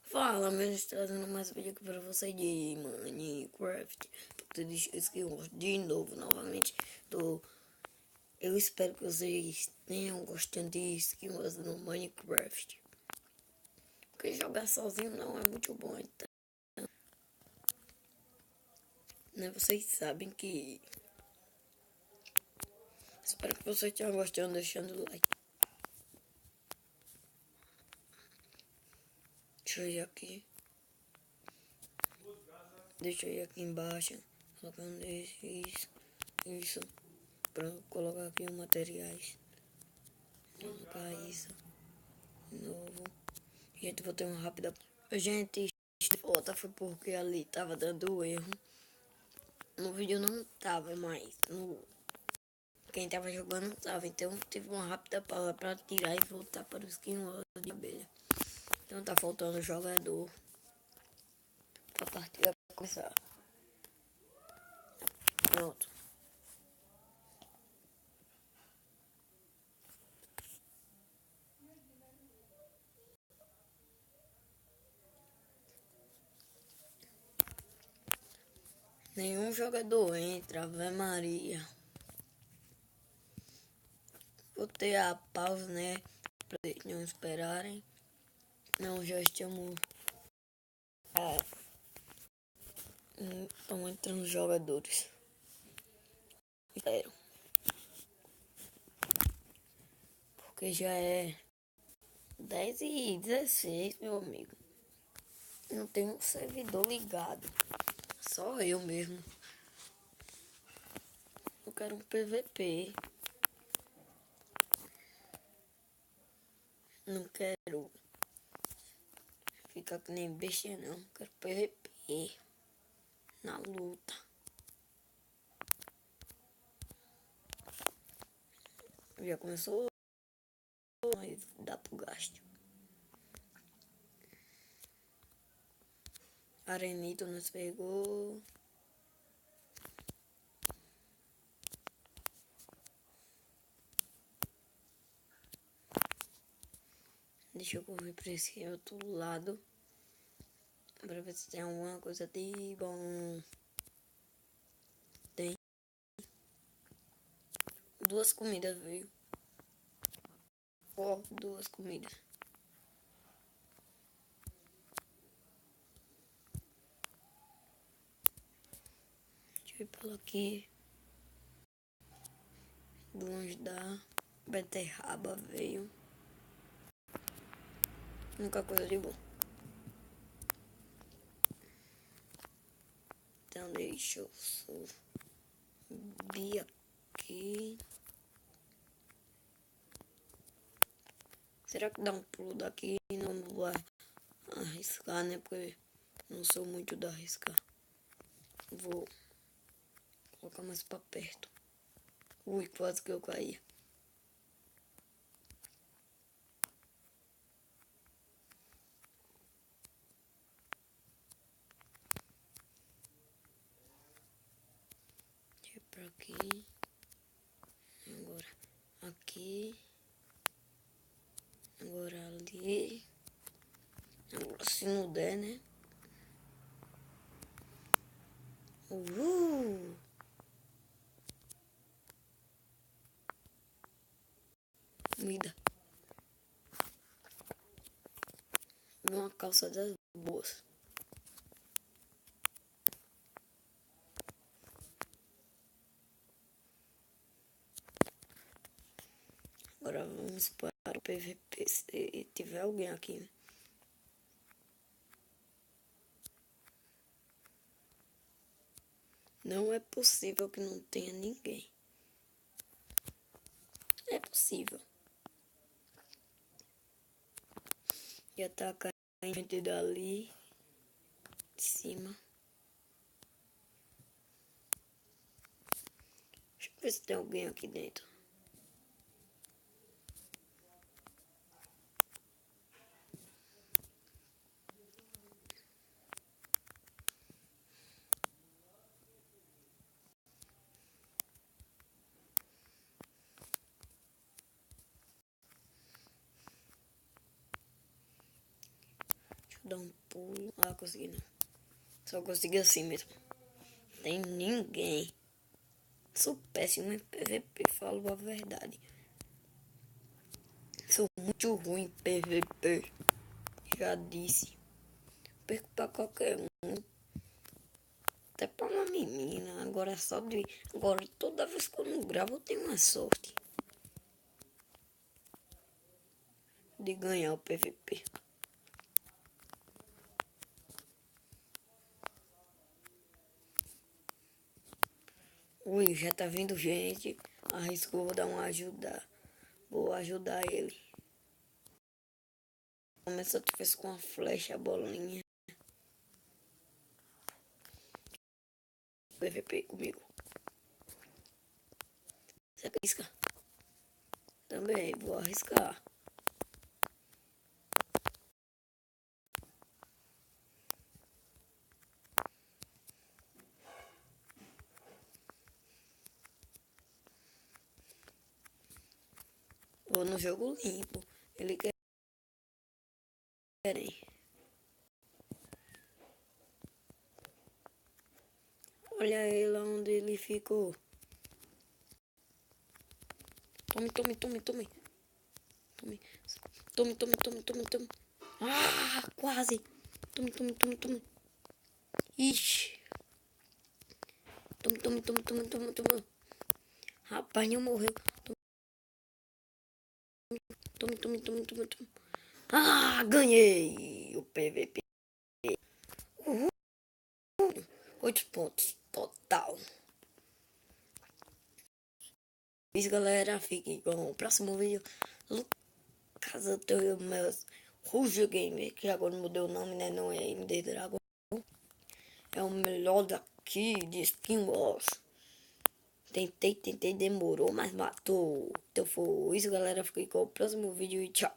Fala, meus, trazendo mais um vídeo aqui pra você de Minecraft. Deixa eu de novo, novamente. Eu espero que vocês tenham gostado de skins no Minecraft. Porque jogar sozinho não é muito bom, então. Né? Vocês sabem que... Espero que vocês tenham gostado, deixando o like. Deixa eu ir aqui. Deixa eu ir aqui embaixo. Colocando isso. Pra colocar aqui os materiais. Colocar isso. De novo. Gente, vou ter uma rápida. Gente, volta foi porque ali tava dando erro. No vídeo não tava, mas quem tava jogando não tava. Então tive uma rápida pausa pra tirar e voltar para o skin de abelha. Então tá faltando jogador pra partida começar. Pronto. Nenhum jogador entra, Ave Maria. Vou ter a pausa, né? Pra eles não esperarem. Não, já estamos. Estão entrando jogadores. Espero. Porque já é 10h16, meu amigo. Não tem um servidor ligado. Só eu mesmo. Eu quero um PVP. Não quero ficar que nem besta, não. Quero PVP. Na luta. Já começou. Mas dá pro gasto. Arenito nos pegou. Deixa eu correr pra esse outro lado. Pra ver se tem alguma coisa de bom. Tem. Duas comidas veio. Ó, duas comidas. Deixa eu ir pelo aqui. Do longe da beterraba veio. Nunca coisa de bom. Então deixa eu subir aqui. Será que dá um pulo daqui? Não vai arriscar, né? Porque não sou muito da arriscar. Vou colocar mais pra perto. Ui, quase que eu caí. Deixa eu ir pra aqui. Agora aqui. Agora ali. Agora se não der, né? Comida. Uma calça das boas. Agora vamos para o PVP se tiver alguém aqui, né? Não é possível que não tenha ninguém. É possível. E atacar a gente dali de cima. Deixa eu ver se tem alguém aqui dentro. Deixa Dar um pulo. Ah, consegui não. Só consegui assim mesmo. Tem ninguém. Sou péssimo em PVP, falo a verdade. Sou muito ruim em PVP. Já disse. Perco pra qualquer um. Até pra uma menina. Agora só de. Agora toda vez que eu não gravo eu tenho uma sorte de ganhar o PVP. Ui, já tá vindo gente. Arrisco, vou dar uma ajuda. Vou ajudar ele. Começa tu fez com a flecha, a bolinha. PVP comigo. Você arrisca? Também, vou arriscar. Vou no jogo limpo. Ele quer. Olha ele onde ele ficou. Tome, tome, tome, tome. Tome, tome, tome, tome, tome, tome. Ah, quase. Tome, tome, tome, tome. Ixi. Tome, tome, tome, tome, tome, tome. Rapaz, não morreu. Tome, tome, tome, tome, tome. Ah, ganhei o PVP. Uhul. 8 pontos total. Isso, galera. Fiquem com o próximo vídeo. Lucas Antônio meus Rujo Gamer, que agora mudou o nome, né? Não é MD Dragon. É o melhor daqui de Skin Wars. Tentei, demorou, mas matou. Então foi isso, galera. Fiquei com o próximo vídeo e tchau.